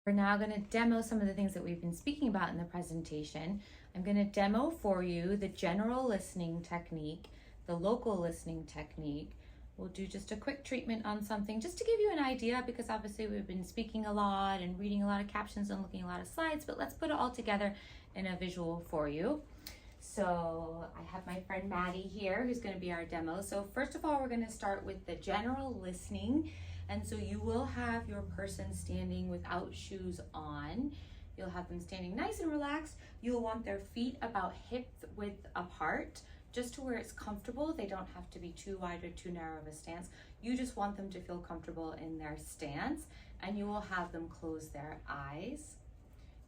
We're now going to demo some of the things that we've been speaking about in the presentation. I'm going to demo for you the general listening technique, the local listening technique. We'll do just a quick treatment on something just to give you an idea, because obviously we've been speaking a lot and reading a lot of captions and looking at a lot of slides, but let's put it all together in a visual for you. So I have my friend Maddie here who's going to be our demo. So first of all, we're going to start with the general listening. And so you will have your person standing without shoes on. You'll have them standing nice and relaxed. You'll want their feet about hip width apart, just to where it's comfortable. They don't have to be too wide or too narrow of a stance. You just want them to feel comfortable in their stance, and you will have them close their eyes.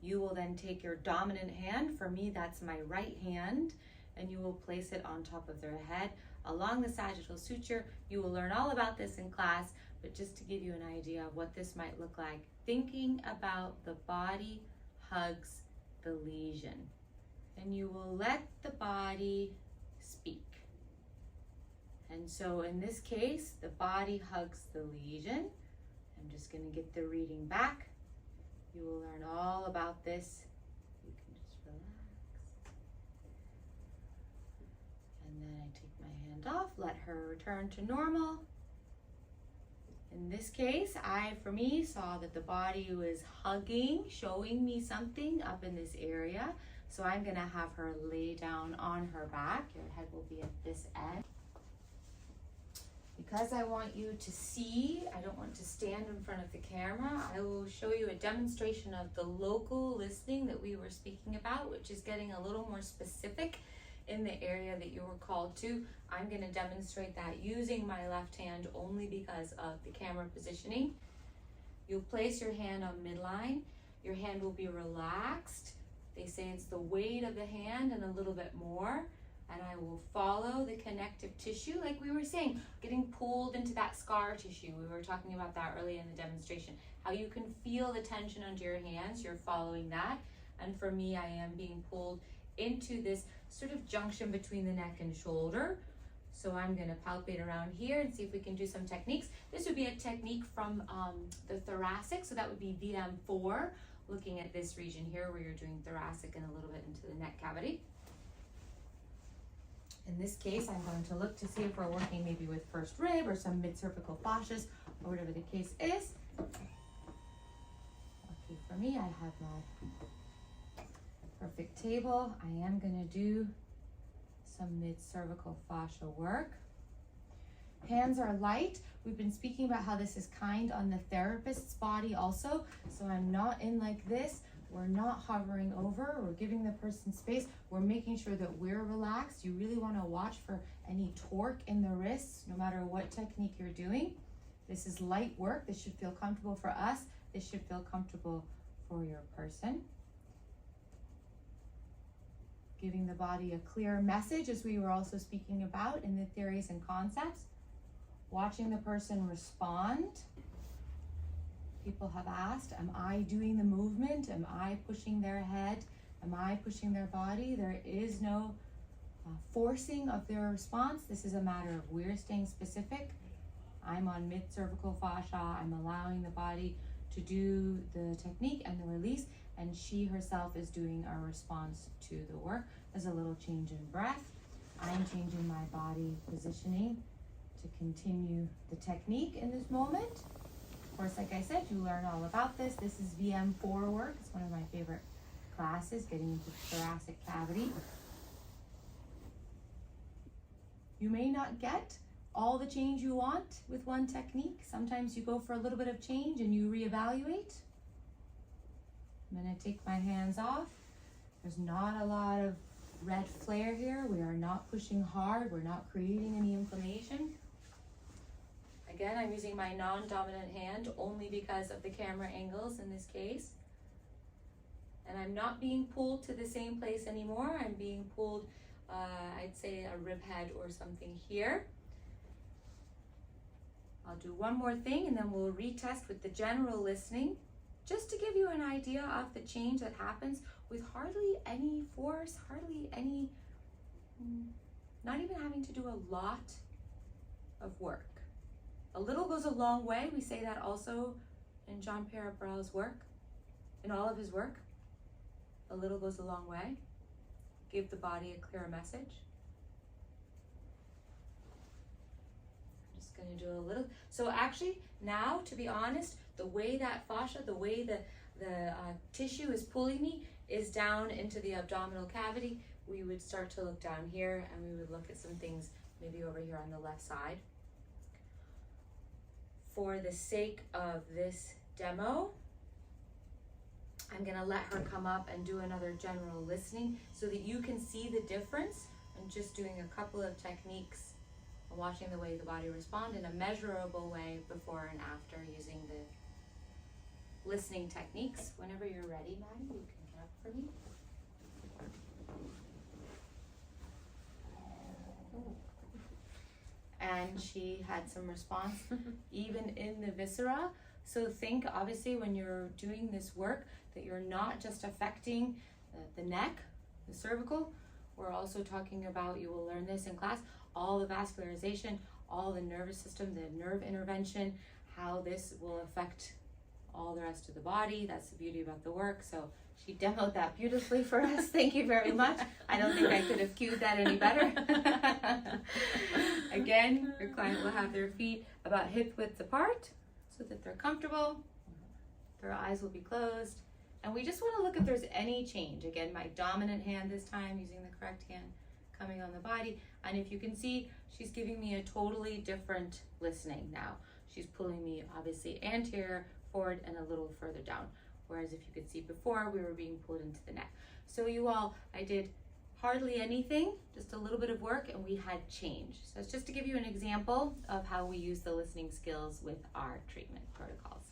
You will then take your dominant hand, for me that's my right hand, and you will place it on top of their head along the sagittal suture. You will learn all about this in class, but just to give you an idea of what this might look like, thinking about the body hugs the lesion. And you will let the body speak. And so in this case, the body hugs the lesion. I'm just going to get the reading back. You will learn all about this. You can just relax. And then I take my hand off, let her return to normal. In this case, for me, saw that the body was hugging, showing me something up in this area. So I'm going to have her lay down on her back. Your head will be at this end. Because I want you to see, I don't want to stand in front of the camera, I will show you a demonstration of the local listening that we were speaking about, which is getting a little more specific in the area that you were called to. I'm going to demonstrate that using my left hand only because of the camera positioning. You'll place your hand on midline. Your hand will be relaxed. They say it's the weight of the hand and a little bit more. And I will follow the connective tissue, like we were saying, getting pulled into that scar tissue. We were talking about that earlier in the demonstration, how you can feel the tension under your hands. You're following that. And for me, I am being pulled into this sort of junction between the neck and shoulder. So I'm going to palpate around here and see if we can do some techniques. This would be a technique from the thoracic, so that would be VM4, looking at this region here where you're doing thoracic and a little bit into the neck cavity. In this case, I'm going to look to see if we're working maybe with first rib or some mid-cervical fascias or whatever the case is. Okay, for me, I have my perfect table. I am going to do some mid-cervical fascia work. Hands are light. We've been speaking about how this is kind on the therapist's body also. So I'm not in like this. We're not hovering over. We're giving the person space. We're making sure that we're relaxed. You really want to watch for any torque in the wrists, no matter what technique you're doing. This is light work. This should feel comfortable for us. This should feel comfortable for your person. Giving the body a clear message, as we were also speaking about in the theories and concepts. Watching the person respond. People have asked, am I doing the movement? Am I pushing their head? Am I pushing their body? There is no forcing of their response. This is a matter of we're staying specific. I'm on mid-cervical fascia. I'm allowing the body to do the technique and the release, and she herself is doing a response to the work. There's a little change in breath. I'm changing my body positioning to continue the technique in this moment. Of course, like I said, you learn all about this. This is VM4 work. It's one of my favorite classes, getting into the thoracic cavity. You may not get all the change you want with one technique. Sometimes you go for a little bit of change and you reevaluate. I'm going to take my hands off. There's not a lot of red flare here. We are not pushing hard. We're not creating any inflammation. Again, I'm using my non-dominant hand only because of the camera angles in this case. And I'm not being pulled to the same place anymore. I'm being pulled, I'd say a rib head or something here. I'll do one more thing and then we'll retest with the general listening, just to give you an idea of the change that happens with hardly any force, hardly any, not even having to do a lot of work. A little goes a long way. We say that also in Barral's work. In all of his work, a little goes a long way. Give the body a clear message. I'm just going to do a little. So actually, now, to be honest, the way that fascia, the way the tissue is pulling me is down into the abdominal cavity. We would start to look down here, and we would look at some things maybe over here on the left side. For the sake of this demo, I'm gonna let her come up and do another general listening so that you can see the difference. I'm just doing a couple of techniques and watching the way the body responds in a measurable way before and after using the listening techniques. Whenever you're ready, Maddie, you can get up for me. And she had some response even in the viscera. So think, obviously, when you're doing this work, that you're not just affecting the neck, the cervical. We're also talking about, you will learn this in class, all the vascularization, all the nervous system, the nerve intervention, how this will affect all the rest of the body. That's the beauty about the work. So she demoed that beautifully for us. Thank you very much. I don't think I could have cued that any better. Again, your client will have their feet about hip width apart so that they're comfortable. Their eyes will be closed. And we just want to look if there's any change. Again, my dominant hand this time, using the correct hand, coming on the body. And if you can see, she's giving me a totally different listening now. She's pulling me obviously anterior, forward, and a little further down. Whereas if you could see before, we were being pulled into the neck. So you all, I did hardly anything, just a little bit of work, and we had change. So it's just to give you an example of how we use the listening skills with our treatment protocols.